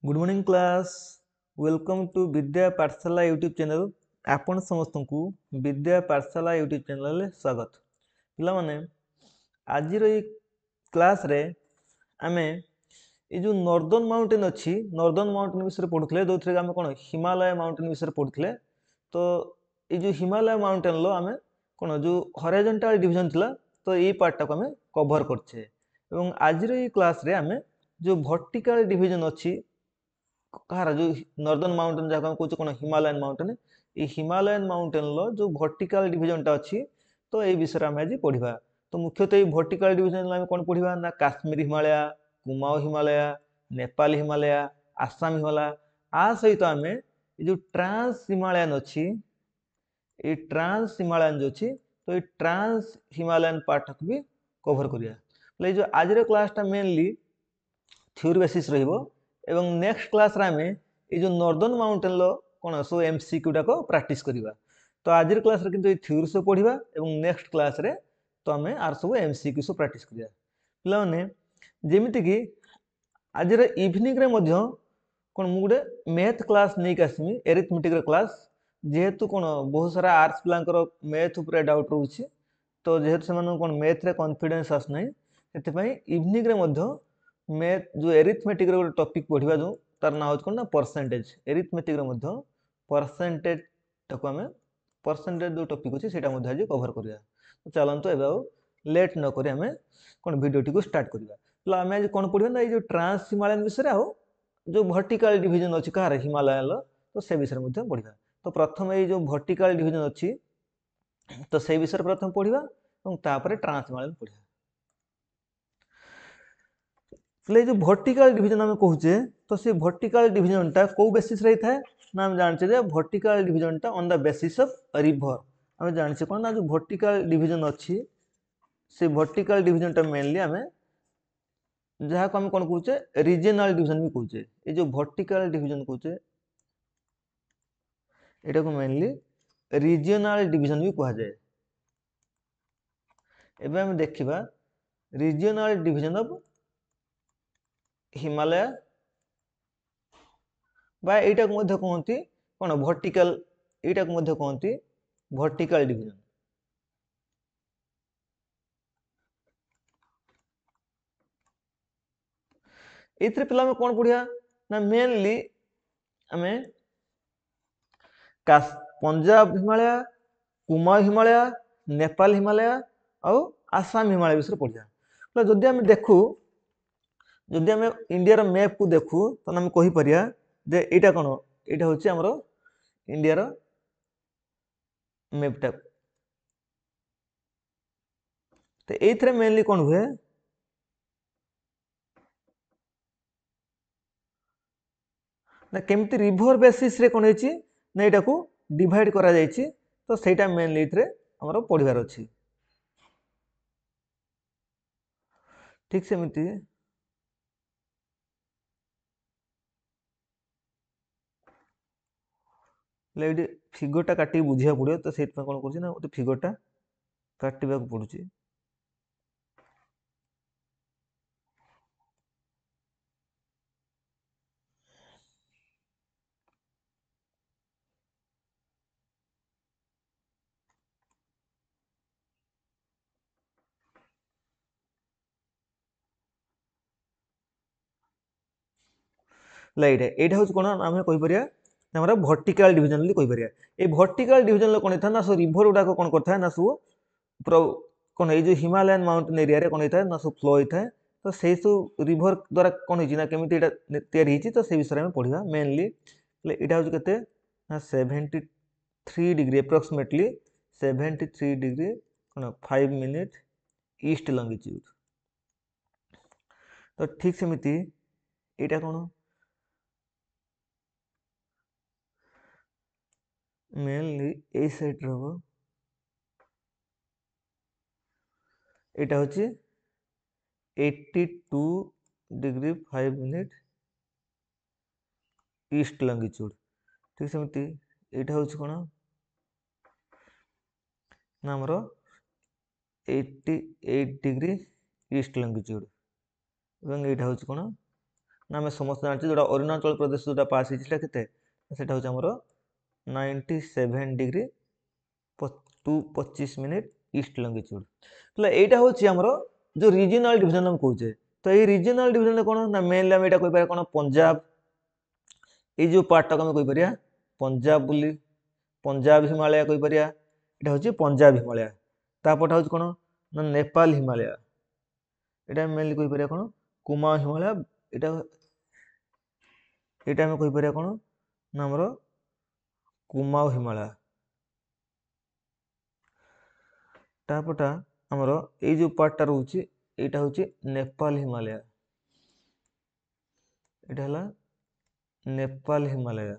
Good morning class welcome to Vidya Pathshala YouTube channel आपण समस्त को विद्या पाठशाला यूट्यूब चैनल स्वागत पिला माने आज क्लास रे आमे ये जो नॉर्दर्न माउंटेन अच्छी नॉर्दर्न माउंटेन विषय पढ़ुले जो थे आम कौन हिमालय माउंटेन विषय पढ़ुले तो ये जो हिमालय माउंटेन लो आमे कौन जो हॉरिजॉन्टल डिवीजन थिला तो ये पार्ट को आमे कवर करछे एवं आज क्लास रे आमे जो वर्टिकल डिवीजन अच्छी कहार जो नॉर्दर्न माउंटेन जहाँ हम कौन हिमालयन माउंटेन ये हिमालयन माउंटेन लो जो वर्टिकल डिवीजन टा अच्छी तो ये विषय में आज पढ़ा तो मुख्यतः ये वर्टिकल डिवीजन आम कौन पढ़ा ना काश्मीर हिमालय कुमाऊं हिमालय नेपाल हिमालय आसाम हिमालय आ सहित आम जो ट्रांस हिमालयन अच्छी ये ट्रांस हिमालयन जो अच्छी तो ये ट्रांस हिमालयन पार्ट को भी कवर करिया जो आज क्लासटा मेनली थ्योरी बेसिस रहिबो एवं नेक्स्ट क्लास रे आमे ए जो नॉर्दर्न माउंटेन लो कोन सो एमसीक्यू डाको प्रैक्टिस करिबा तो आज क्लास रे किंतु ए थ्योरी से पढ़िबा एवं नेक्स्ट क्लास रे तो आमे आर सब एमसीक्यू से प्रैक्टिस करिया पिला माने जेमिति कि आज रे इवनिंग रे मध्य कोन मु गुडे मैथ क्लास नै कासमी एरिथमेटिक रे क्लास जेहेतु कोन बहुत सारा आर्ट्स प्लांकर मैथ ऊपर डाउट रहउछि तो जेहेतु से कोन मैथ रे कॉन्फिडेंस आस नै सेते पई इवनिंग रे मध्य मैथ जो एरिथमेटिक रे गोटे टॉपिक पढ़िबा जो तार ना होछ कोन ना परसेंटेज एरिथमेटिक रे मध्य परसेंटेज ताको हमें परसेंटेज जो टॉपिक अछि सेटा मध्य आज कवर करिया तो चलंतु एबे लेट न करी हमें कोन वीडियो टी को स्टार्ट करिबा तो हमें आज कोन पढ़िबा ना ये जो ट्रांस हिमालयन विषय रे जो वर्टिकल डिवीजन अछि कहार हिमालय लो तो से विषय मध्य पढ़िबा तो प्रथम ये जो वर्टिकल डिवीजन अछि तो से विषय प्रथम पढ़िबा और तापर ट्रांस हिमालयन पढ़िबा जो वर्टिकल डिवीजन आम कहूचे तो से वर्टिकल डिवीजन टा को बेसिस रही था ना हम जानचे जे वर्टिकल डिवीजन टा on the basis of river हम जानचे कोन ना जो वर्टिकल डिवीजन अछि से वर्टिकल डिवीजन टा मेनली हमें जहाँ को हम कोन कहूचे रीजनल डिवीजन भी कहूचे ये जो वर्टिकल डिवीजन कहूचे एटा को मेनली रीजनल डिवीजन भी कहा जाए एबे हम देखिबा रीजनल डिवीजन ऑफ हिमालय बा एटा को मध्य कहंती कोन वर्टिकल एटा को मध्य कहंती वर्टिकल डिवीजन एथरे पिला में कोन पढ़िया ना मेनली हमें पंजाब हिमालय कुमाऊं हिमालय नेपाल हिमालय और आसाम हिमालय विषय पढ़िया जदि हम देखू जदि हम इंडिया रो मैप को देखू तो हम कहि परिया जे एटा कोन एटा होची हमरो इंडिया रो मैप टा तो एथरे मेनली कोन हुए ना केमती रिवर बेसिस रे कोन हेची ना एटा को डिवाइड करा जायछि तो सेटा मेनली इथरे हमरो पढ़िबार अछि ठीक सेमिति लेडी फिगर टा काटी बुझिया पड़ियो तो सेत कोन करछि ना ओते फिगर टा काटिबा को पड़ुछि लाइट एटा होछ कोन हम कहि परिया हमरा वर्टिकल डिवीजन ली कहि परिया ए वर्टिकल डिवीजन लो कोन था ना सो रिवर उडा को कोन करथा ना सो कोन ए जो हिमालयन माउंटेन एरिया रे कोन था ना सो फ्लो होता तो से सो रिवर द्वारा कोन हिची ना केमिति एटा तयारी हिची तो से विषय में पढ़िबा मेनली एटा होछ केते ना 73 डिग्री अप्रोक्सीमेटली 73 डिग्री कोन 5 मिनिट ईस्ट लॉन्गिट्यूड तो ठीक सेमिति एटा कोन मेनली ए साइड रहो एटा होची 82 डिग्री 5 मिनिट ईस्ट लॉन्गिट्यूड ठीक सेमती एटा होची कोन ना हमरो 88 डिग्री ईस्ट लॉन्गिट्यूड एवं एटा होची कोन ना आम समस्त जानते जोटा अरुणाचल प्रदेश जोटा पास होता के हूँ 97 डिग्री 25 मिनिट ईस्ट लंगिट्यूड। तो यहाँ हूँ आमर जो रिजनल डिविजन हम कहे। तो ये रिजनल डिविजन कौन ना मेनली आम यहाँ कहीपर कौन पंजाब ये जो पार्टा को आम कहीपर पंजाब बोली पंजाब हिमालय कहीपर यहाँ हूँ पंजाब हिमालय। तापटा हूँ कौन ना नेपाल हिमालय यहाँ मेनली कहीपर कौन कुमाऊं हिमालय यहाँ आम कहीपर कौन ना आमर कुमाऊं हिमालय। तापटा आमर ये जो पार्टा रोचे यहाँ हूँ नेपाल हिमालय यहाँ है नेपाल हिमालय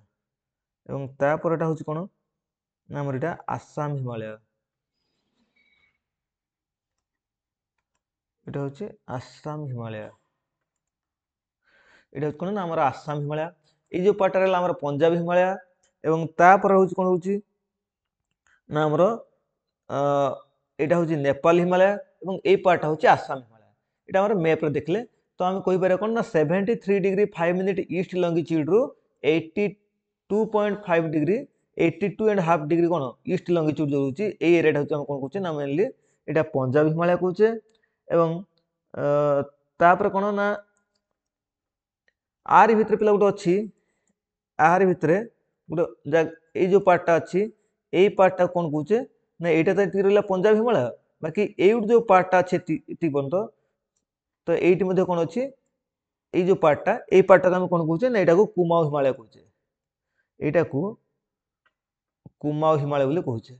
एवं तापरटा हूँ कौन ना आमर यहाँ आसाम हिमालय यहाँ हूँ आसाम हिमालय यहाँ हूँ कौन ना आमर आसाम हिमालय। ये जो पार्टा रहा आमर पंजाब हिमालय एवं तापर हूँ कौन हूँ ना आमर यहाँ हूँ नेपाल हिमालय एवं ये पार्टा हूँ आसाम हिमालय। यहाँ आम मैप्रे देखले तो आम कहीपर कौन ना 73 डिग्री 5 मिनिट ईस्ट लंगिट्यूड रु 82.5 डिग्री 82.5 डिग्री कौन ईस्ट लंगिट्यूड जो रोचे ये एरिया हूँ कौन कहे ना मेनली यहाँ पंजाब हिमालय कहे। एवं तापर कौन ना आर भितर पिला गोटे अच्छी आर भितर गोटे ये जो पार्टा अच्छी यही पार्टा कौन कहे ना यहाँ तो रहा पंजाब हिमालय बाकी ये जो पार्टा अच्छे पर्यटन तो ये कौन अच्छी ये जो पार्टा ये पार्टा को कौन कहे ना यहाँ को कुमाऊं हिमालय कहे यहाँ को कुमाऊं हिमालय बोली कहे।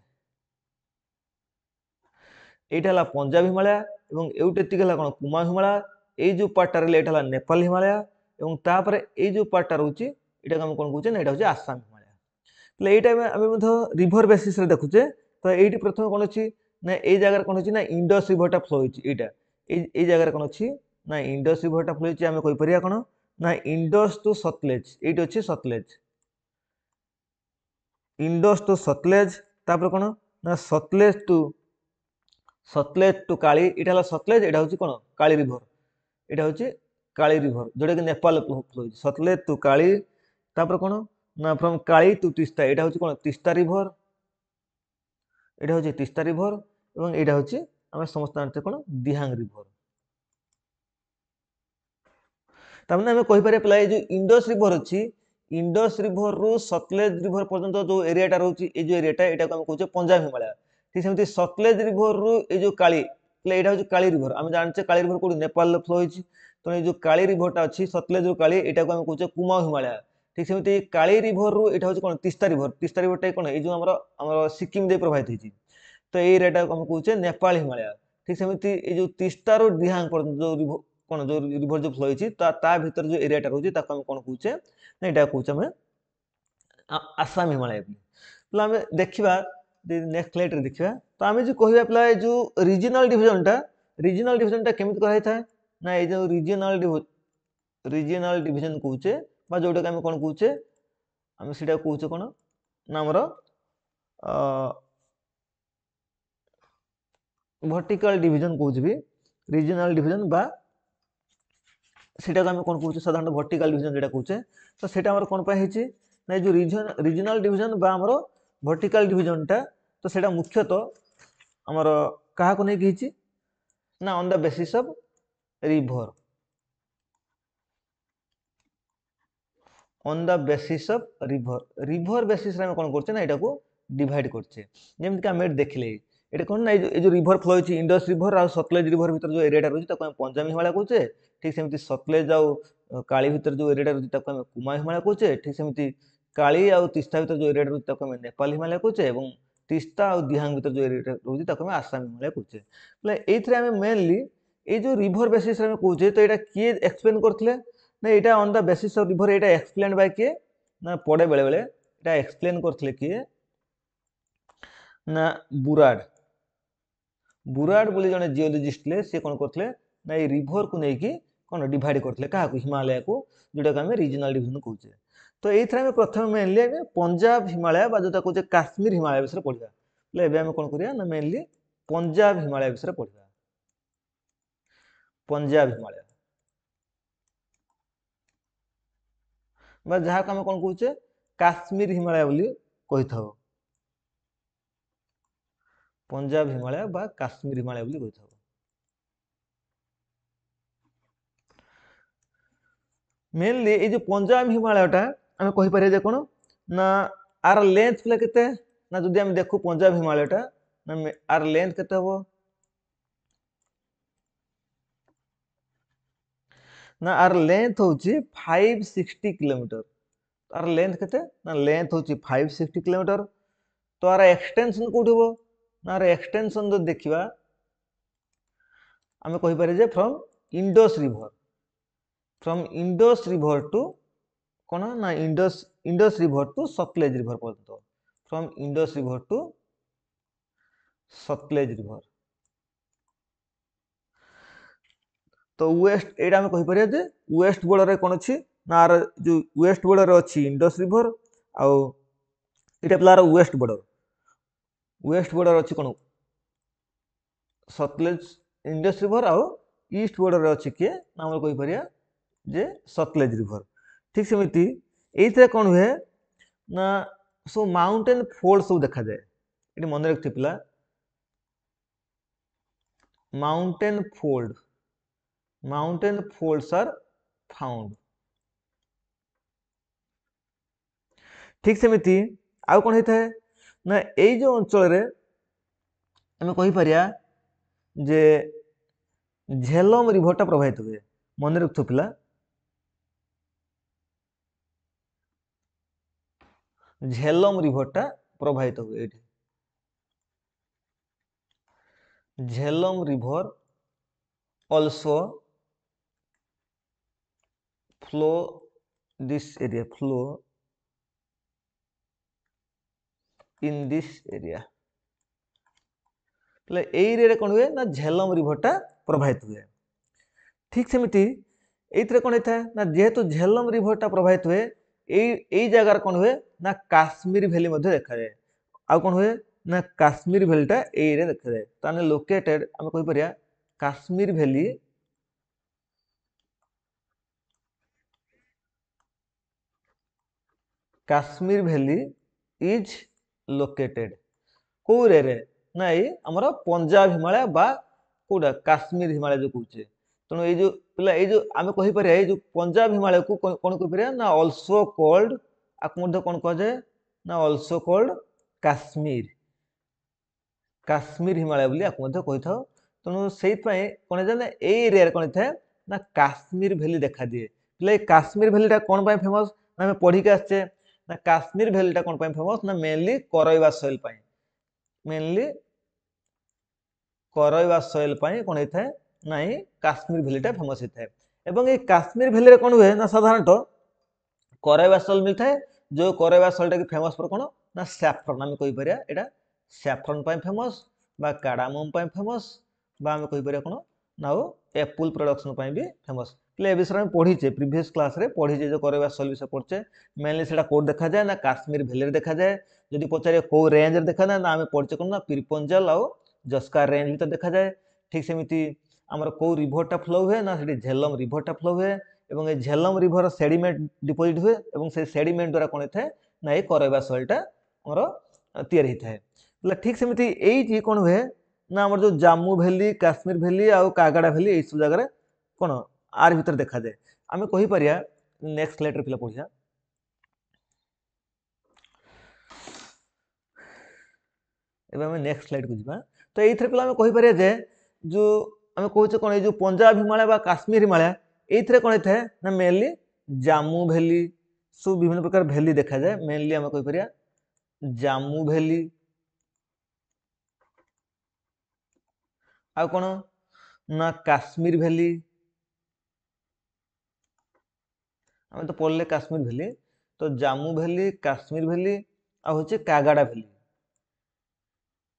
यहाँ है पंजाब हिमालय और ये कौन कुमाऊं हिमालय ये जो पार्टा रहा यहाँ नेपाल हिमालय और तापर ये जो पार्टा रोचे यहाँ आम कौन कहे ना यहाँ हूँ आसाम हिमालय। तो यहाँ आम रिभर बेसीस देखुचे तो ये प्रथम कौन अच्छी ना ये जगह कौन अच्छी ना इंडस रिभरटा फ्लो होता ये जगह कौन अच्छी ना इंडस रिभरटा फ्लो होती आम कहीपर कौन ना इंडस टू सतलेज ये अच्छी सतलेज इंडस टू सतलेज तापर कौन ना सतलेज टू काली यहाँ है सतलेज यहाँ हूँ कौन काली रिभर यहाँ हूँ काली रिभर जोटा कि नेपाल फ्लो होती सतलेज टू काली। तापर कौन ना फ्रॉम काली टू तीस्ता यहाँ हूँ कौन तीस्ता रिभर यहाँ हूँ तीस्ता रिभर और यहाँ हूँ आम समस्त जानते कौन दिहांग रिभर। तमें आम कहीपर पे जो इंडस रिभर अच्छी इंडस रिभर रु सतलेज रिभर पर्यंत जो एरियाटा रोचे ये जो एरियाटा यहाँ को आम कहे पंजाब हिमालय। ठीक सेमती सतलेज रिभर रु ये जो काली यहाँ हूँ काली रिभर आम जानते काली रिभर कौन नेपाल फ्लो होती तो ये जो काली रिभरटा अच्छी सतलेज रु काली यहाँ को आम कहे कुमाऊं हिमालय। ठीक सेमती काली रिभर रु यहाँ हूँ कौन तीस्ता रिभरटा कौन ये जो आम सिक्किम दे प्रभावित होती तो ये एरियाटा को आम कहे नेपाल हिमालय। ठीक सेमती ये जो तीस्ता रु दिहांग पर्यंत जो रिभर कौन जो रिभर जो फ्लो होती भर जो एरियाटा रोचे कौन कहे ना यहाँ कहे आम आसाम हिमालय। तो आम देखा नेक्स्ट स्लाइड देखा तो आम जो कहवा पे जो रिजनल डिविजनटा केमी कराई ना ये जो रिजनल डिविजन कहे जोटा आम कौन कहे आम सीटा कहे कौन ना आमर वर्टिकल डिविजन कहे भी रिजनल डिविजन बा सेटा आम कौन कहे साधारण वर्टिकल डिविजन जो कहे तो सेटा कौन पाई ना जो रिजनल डिविजन बा आमर वर्टिकल डिविजनटा तो सेटा मुख्यतः आमर क्या को नहीं ना on the basis of river on the basis of river basis रे हम कौन करछे ना एटा को डिवाइड करछे जेम कि हम देखले एटा कौन ना ये जो रिवर फ्लो होची इंडस रिवर और सतलेज रिवर भीतर जो एरियाटा रोची ताको हम पंजाब हिमालय कहचे। ठीक सेमती सतलेज और काली भीतर जो एरियाटा रोची ताको हम कुमाऊं हिमालय कहचे। ठीक सेमती काली और तीस्ता भीतर जो एरियाटा रोची ताको हम नेपाल हिमालय कहचे एवं तीस्ता और दिहांग भीतर जो एरियाटा रोची ताको हम आसाम हिमालय कहचे। એટલે એથરે અમે મેનલી એ जो रिवर बेसिस रे हम कहचे तो एटा किए एक्सप्लेन करथले ना यहाँ on the basis of river यहाँ एक्सप्लेन बाय किए ना पढ़े बेले बेले यहाँ एक्सप्लेन करथले किए ना बुराड बोली जने जियोलॉजिस्ट ले से कौन करथले ना ये रिवर को लेकिन कौन डिवाइड करथले क्या हिमालय को जोटा आम रिजनल डिविजन कहचे। तो ये प्रथम मेनली पंजाब हिमालय जो कहे काश्मीर हिमालय विषय पढ़ा एवं कौन करिया ना मेनली पंजाब हिमालय विषय पढ़ा पंजाब हिमालय। बा जहाँ आम कौन कहे काश्मीर हिमालय बोली कही था पंजाब हिमालय बा काश्मीर हिमालय बोली कही था मेनली ये जो पंजाब हिमालयटा आम कहीपर कौन ना आर लेंथ पे केते ना जदि आम देखू पंजाब हिमालयटा ना आर लेंथ केते हबो ना आर लेंथ होची 560 किलोमीटर आर लेंथ केते ना लेंथ होची 560 किलोमीटर तो आर एक्सटेंशन कोठी हबो ना आर एक्सटेंशन जो देखिबा आम कहीपर जे फ्रॉम इंडस रिवर टू कौन ना Indus river to Sutlej river पर्यंत from Indus river to Sutlej river तो वेस्ट एटा हम कहि परिया जे वेस्ट बॉर्डर रे कोन अछि ना आर जो वेस्ट बॉर्डर रे अछि इंडस रिवर आउ एटा प्लार वेस्ट बॉर्डर अछि कोन सतलेज इंडस रिवर आउ ईस्ट बॉर्डर रे अछि के ना हम कहि परिया जे सतलेज रिवर ठीक सेमिति एइथे कोन हुए ना सो माउंटेन फोल्ड सब देखा जाए एटी मन रखथि पिला माउंटेन folds are found ठीक सेमिति आउ कोन होता है ना एई जो अंचल रे हमें कहि परिया जे झेलम रिवरटा प्रवाहित हुए मन रखथु पिला झेलम रिवरटा प्रवाहित हुए एठी Jhelum river also flow this area flow in this area એટલે এই এরিয়া কোন हुए না ঝেলম রিভরটা প্রবাহিত हुए ঠিক সেমিতি এইতরে কোন হইতা না যেহেতু ঝেলম রিভরটা প্রবাহিত हुए এই জায়গার কোন हुए না কাশ্মীর ভ্যালি মধ্যে দেখা যায় আর কোন हुए না কাশ্মীর ভ্যালিটা এই এরিয়া দেখা যায় তাহলে লোকেটেড আমি কই পারিয়া কাশ্মীর ভ্যালি is located को रे ना ये हमर पंजाब हिमालय बा कोडा काश्मीर हिमालय जो कहूचे तनो ये जो पिला ये जो आमे कहि पारे ये जो पंजाब हिमालय को कोन कहि पारे ना आल्सो कॉल्ड आक मध्ये कोन कह जाय ना आल्सो कॉल्ड काश्मीर हिमालय बोली आक मध्ये कहि थाओ तनो सेहि पय कोन जाने ए एरिया रे कोन थाए ना काश्मीर वैली देखा दिए पिला काश्मीर वैलीटा कोन पय फेमस ना हमें पढी के आछे ना काश्मीर वैलीटा कोन पय फेमस ना मेनली करैवा सॉइल पय मेनली करैवा सॉइल पय कोन हेथाय नाही काश्मीर वैलीटा फेमस हेथाय एवं ए काश्मीर वैली रे कोन हुए ना साधारणतः करैवा सॉइल मिलथाय जो करैवा सॉइलटा की फेमस पर कोन ना सैफ्रन हम कहि परिया एटा सैफ्रन पय फेमस बा कार्डामम पय फेमस बा हम कहि परिया कोन ना एप्पल प्रोडक्शन पय भी फेमस ले ए विषय में पढ़ी छे प्रीवियस क्लास रे पढ़ी जे जो करैवा सॉइल विषय पढ़चे मेनली सेटा कोड देखा जाए ना काश्मीर वैली रे देखा जाए जदि पचारे को रेंज रे देखा ना आमे पढ़चे कोन ना पिरपंजल आ जस्कार रेंज भी तो देखा जाए ठीक सेमिति हमर को रिवरटा फ्लो हुए ना सेठी झेलम रिवरटा फ्लो हुए एवं ए झेलम रिवर सेडिमेंट डिपोजिट हुए एवं से सेडिमेंट द्वारा कोन थाए ना ए करैवा सॉइलटा हमर तैयार हि थाए એટલે ठीक सेमिति एई कोन हुए ना हमर जो जम्मू वैली काश्मीर वैली आ कागड़ा वैली ए सब जगह रे कोन आर भीतर देखा जाए आमे कहि परिया नेक्स्ट स्लाइड रे पिला पढिया एबे हम नेक्स्ट स्लाइड को जिबा तो एथरे पिला हम कहि परिया जे जो हम कहूचे कोन ए जो पंजाब हिमालय बा काश्मीर हिमालय एथरे कोन थाए ना मेनली जम्मू वैली सब विभिन्न प्रकार वैली देखा जाए मेनली हम कहि परिया जम्मू वैली आ कोन ना काश्मीर वैली हम तो पढ़ले काश्मीर वैली तो जम्मू वैली काश्मीर वैली आ होचे कागड़ा वैली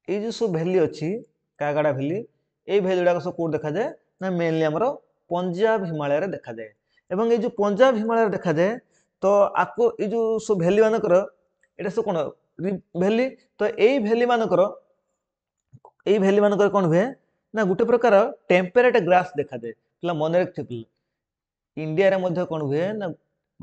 ए जो सब वैली अछि कागड़ा वैली ए वैली गुडा सब कोड देखा जाए ना मेनली हमरो पंजाब हिमालय रे देखा जाए एवं ए जो पंजाब हिमालय रे देखा जाए तो आको ए जो सब वैली मानकर एटा सब कोन वैली तो एई वैली मानकर कोन हुए ना गुटे प्रकार टेम्परेट ग्रास देखा जाए पिला मन रखथे पिला इंडिया रे मध्ये कोन हुए ना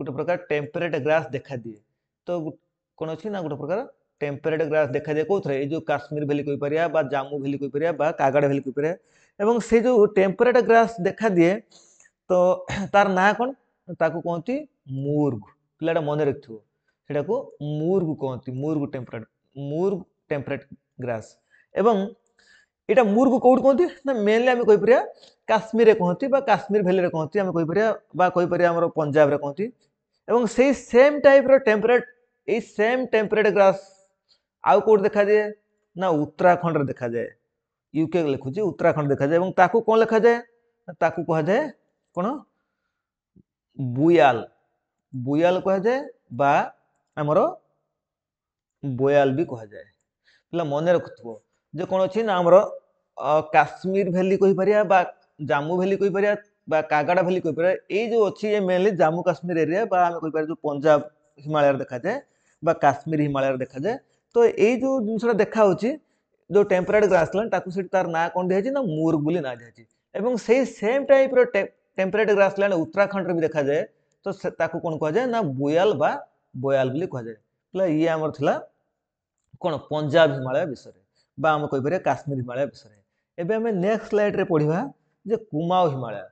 गोटे प्रकार टेम्परेट ग्रास देखा दिए। तो कौन अच्छी ना गोटे प्रकार टेम्परेट ग्रास देखा दिए कौन ये जो काश्मीर भैली कही पारिया जाम्मू भैली कही पारिया कागड़ भैली कही पारिया एवं से जो टेम्परेट ग्रास देखा दिए तो तार ना कौन ताकू कहती मूर्ग पिलाटा मन रखिथो सेटा को मूर्ग कहती मूर्ग टेम्परेट ग्रास एवं एटा मूर्ग कोड कहती ना मेनली आम कही पारिया काश्मीर कहती काश्मीर भैली कहती आम कही पारिया कही पारिया हमर पंजाब रे कहती एवं से सेम टाइप रो टेम्परेट ए सेम टेम्परेट ग्रास आउ कोड देखा दिए ना उत्तराखंड रे देखा जाए यूके लिखुची उत्तराखंड देखा जाए एवं ताकू कौन लिखा जाए ताकू कहा जाए कौन बुयाल बुयाल कहा जाए बा हमर बोयाल भी कहा जाए पिला मन रखुथबो जे कौन अच्छी ना हमर काश्मीर भैली कही पारिया जाम्मू भैली कही पारिया कागड़ा भैली कही पारिया ए जो अच्छी ये मेनली जाम्मू काश्मीर एरिया बा आम कही पारिया जो पंजाब हिमालय देखा जाए बा काश्मीर हिमालय देखा जाए तो ये जो जिनसा देखा होची जो टेम्परेट ग्रासलैंड ताकू से तार ना कौन दिया ना मूर्ग बोली ना दिया एवं से सेम टाइप रो टेम्परेट ग्रासलैंड उत्तराखंड रे भी देखा जाए तो ताकू कौन कहा जाए ना बुयाल बा बोयाल बोली कहा जाए ये आमर थिला कौन पंजाब हिमालय विषय बा आम कही पारिया काश्मीर हिमालय विषय एबे हमें नेक्स्ट स्लाइड रे पढ़िबा जे कुमाऊ हिमालय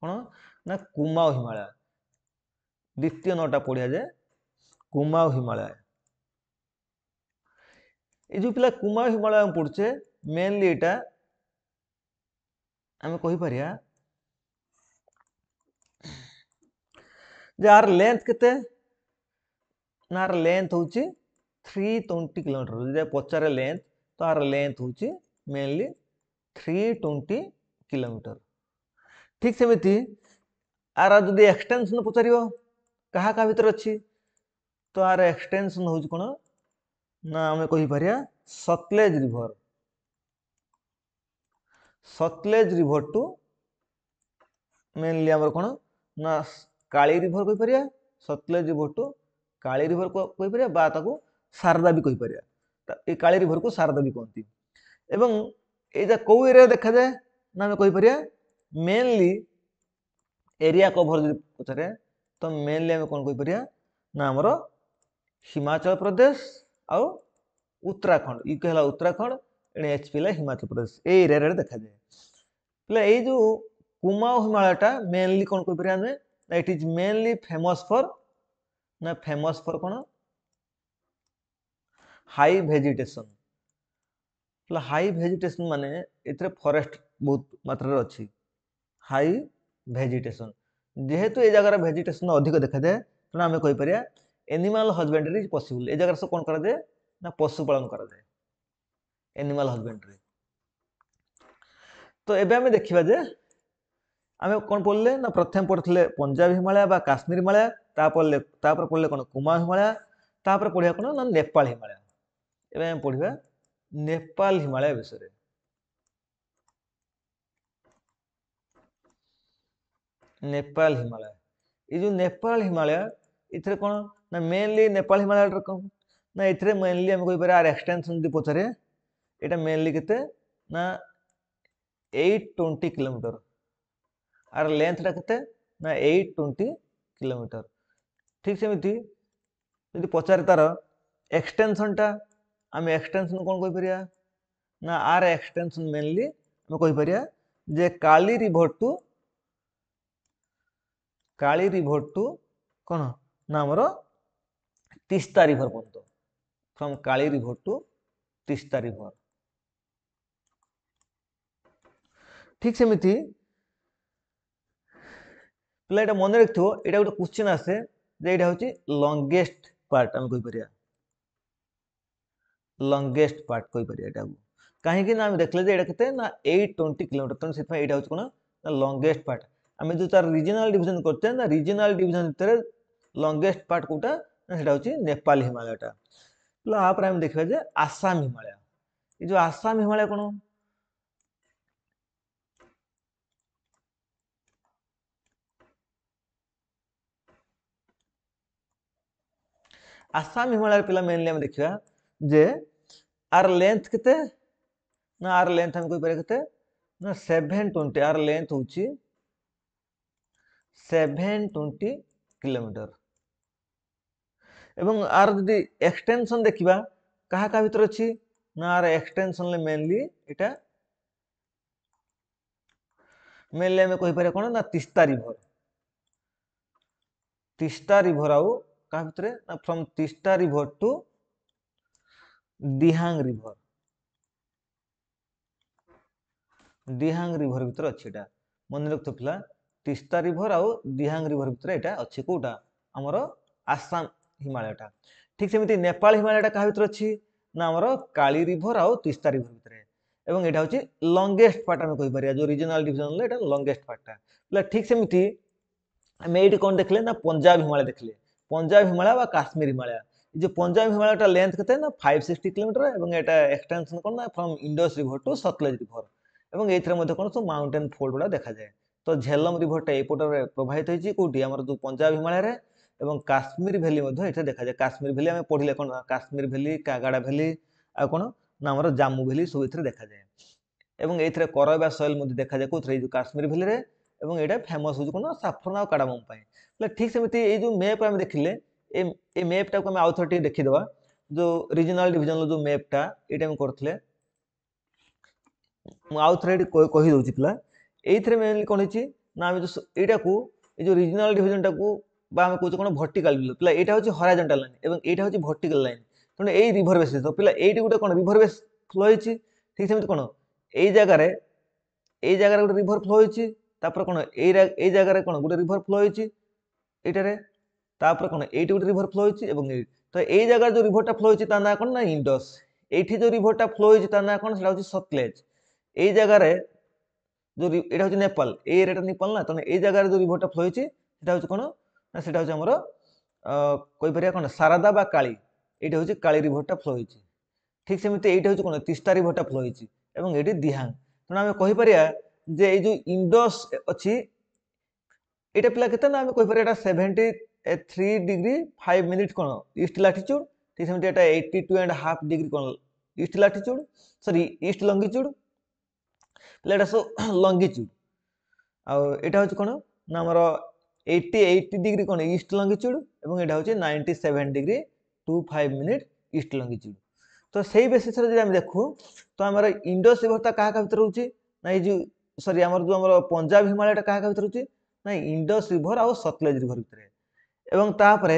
कौन ना कुमाऊ हिमालय द्वितीय नोटा पढ़िया जे कुमाऊ हिमालय ये जो पिला कुमाऊ हिमालय हम पढ़ुचे मेनली एटा आम कही पारिया जे आर लेंथ केते ना आर लेंथ होची 320 किलोमीटर जे पचारे लेंथ तो आर लेंथ होची मेनली 320 किलोमीटर ठीक सेमिति आर जदि एक्सटेंशन पचारियो कहा का भीतर अच्छी तो आर एक्सटेंशन होची कोन ना आम कही पारिया सतलेज रिवर टू मेनली आमर कोन ना काली रिवर कही पारिया Sutlej river to Kali river को कही पारिया बा ताको शारदा भी कही पारिया ए काली रिवर को शारदा भी कहती एवं एजा को एरिया देखा जाए ना आम कही पारिया मेनली एरिया कवर जदि पचारे तो मेनली आम कौन कही पारिया ना हमर हिमाचल प्रदेश आउ उत्तराखंड यूके हला उत्तराखंड एने एचपी हला हिमाचल प्रदेश ए एरिया रे देखा जाए पले ए जो कुमाऊ हिमालयटा मेनली कौन कही पारिया ना it is mainly famous for कौन हाई वेजिटेशन हाई वेजिटेशन माने इतरे फॉरेस्ट बहुत मात्रा अच्छी हाई वेजिटेशन जेहेतु ए जगह वेजिटेशन अधिक देखा जाए तेना आम कही Pariya animal husbandry is possible ए जगह सब कौन करा जाए ना पशुपालन करा जाए एनिमल हजबेंडरी तो एबे आम देखिबा जे आम कौन पढ़ले ना प्रथम पढ़ते पंजाब हिमालय बा काश्मीर हिमालय तापर पढ़ले कौन कुमाऊ हिमालय तापर पढ़िया कौन ना नेपाल हिमालय एबे आम पढ़िबा नेपाल हिमालय विषय नेपाल हिमालय ये जो नेपाल हिमालय इथरे कौन ना मेनली नेपाल हिमालय कौन ना इथरे मेनली हम कहि पारे are extension the पछरे Etah mainly केते ना 820 किलोमीटर आर लेंथ टा केते ना 820 किलोमीटर ठीक सेमिति यदि पचारे तार एक्सटेंशन टा आम एक्सटेंशन कौन कहि परिया ना आर एक्सटेंशन मेनली हम कहि परिया जे काली रिवर टू कौन ना हमर तीस्ता रिवर पर्यंत from Kali river to Teesta river ठीक सेमिति पिला एटा मन रखिथो एटा गोटे क्वेश्चन आसे जे एटा होची लॉन्गेस्ट पार्ट हम कहि परिया लॉन्गेस्ट पार्ट कहि परिया एटा काहे कि ना हम देखले जे एटा केते ना 820 किलोमीटर तन सेत एटा होची कोन ना लॉन्गेस्ट पार्ट आम जो तार रीजनल डिवीजन करते ना रीजनल डिवीजन भितर लॉन्गेस्ट पार्ट कोटा ना सेटा होची नेपाल हिमालयटा पिला आ पर हम देखबा जे आसाम हिमालय ये जो आसाम हिमालय कोन आसाम हिमालय पिला मेनली हम देखिबा जे आर लेंथ केते ना आर लेंथ हम कोइ पारे केते ना 720 आर लेंथ होची 720 किलोमीटर एवं आर जदि एक्सटेंशन देखिबा कहा का भीतर अछि ना आर एक्सटेंशन ले मेनली हमें कहि पारे कोन ना तिस्ता रिवर आउ का भीतर ना from Teesta river to Dihang river भीतर अछि एटा मन रखतो पिला तिस्ता रिवर आउ दिहांग रिवर भीतर एटा अछि कोटा हमरो आसाम हिमालयटा ठीक सेमिति नेपाल हिमालयटा का भीतर अछि ना हमरो काली रिवर आउ तिस्ता रिवर भीतर एवं एटा होची लॉन्गेस्ट पार्ट हम कहि पारिया जो रीजनल डिवीजन ले एटा लॉन्गेस्ट पार्टटा पिला ठीक सेमिति हम एठी कोन देखले ना पंजाब हिमालय देखले पंजाब हिमालय बा काश्मीर हिमालय जो पंजाब हिमालयटा लेंथ केते ना 560 किलोमीटर एवं एटा एक्सटेंशन कोन ना from Indus river to Sutlej river एवं एथरे मध्ये कोन सो माउंटेन फोल्ड गुडा देखा जाय तो झेलम रिवरटा एपटर प्रवाहित होइछि कोठी हमर जो पंजाब हिमालय रे एवं काश्मीर भैली मध्ये एठे देखा जाय काश्मीर भैली हम पढिले कोन काश्मीर भैली कागाडा भैली आ कोन ना हमर जाम्मू भैली सब एथरे देखा जाय एवं एथरे करबा सॉइल मध्ये देखा जाय कोथरे जो काश्मीर भैली रे एवं एटा फेमस होज कोन साफरन आ कार्डामम पाए એટલે ठीक सेमिति ए जो मैप हम देखिले ए मैप टा को हम आउथरटी देखि देबा जो रीजनल डिवीजन जो मैप टा एटा हम करथले मु आउथरटी कहि दोछि पिला एइथरे मेनली कोन हिची ना हम जो एटा को ए जो रीजनल डिवीजन टा को बा हम कहू कोन वर्टिकल पिला एटा होछि हॉरिजॉन्टल लाइन एवं एटा होछि वर्टिकल लाइन तने एई रिवर बेसिस तो पिला एइटी गुटे कोन रिवर बेस फ्लो हिची ठीक सेमिति कोन एई जगह रे गुटे रिवर फ्लो हिची तापर कोन एई जगह रे कोन गुटे रिवर फ्लो हिची एटारे तापर कोन एइटी गुटे रिवर फ्लो हिची एवं एई तो एई जगह जो रिवरटा फ्लो हिची ता ना कोन ना इंडस एठी जो रिवरटा फ्लो हिची ता ना कोन सेटा होची सतलेज एई जगह रे जो एटा होची नेपाल एई एरियाटा नेपाल ना तने एई जगह रे जो रिवरटा फ्लो हिची सेटा होची कोन ना सेटा होची हमर कहि परिया कोन शारदा बा काली एटा होची काली रिवरटा फ्लो हिची ठीक सेमिति एटा होची कोन तिस्ता रिवरटा फ्लो हिची एवं एटी दिहांग तने हम कहि परिया जे ए जो इंडस अछि एटा पिला केते ना हम कहि परिया एटा 73 डिग्री 5 मिनिट कोन ईस्ट लैटिट्यूड ठीक सेमिति एटा 82 and half degree cone east latitude sorry east longitude पिला एटा सो लॉन्गिट्यूड आ एटा होची कोन ना हमर 80 डिग्री कोन ईस्ट लॉन्गिट्यूड एवं एटा होची 97 डिग्री 25 मिनिट ईस्ट लॉन्गिट्यूड तो सेही बेसिस रे जे हम देखू तो हमर इंडस रिवरटा का भीतर होची ना ए जो सॉरी हमर जो हमर पंजाब हिमालयटा का भीतर होची ना इंडस रिवर आ सतलेज रिवर भीतर एवं तापरे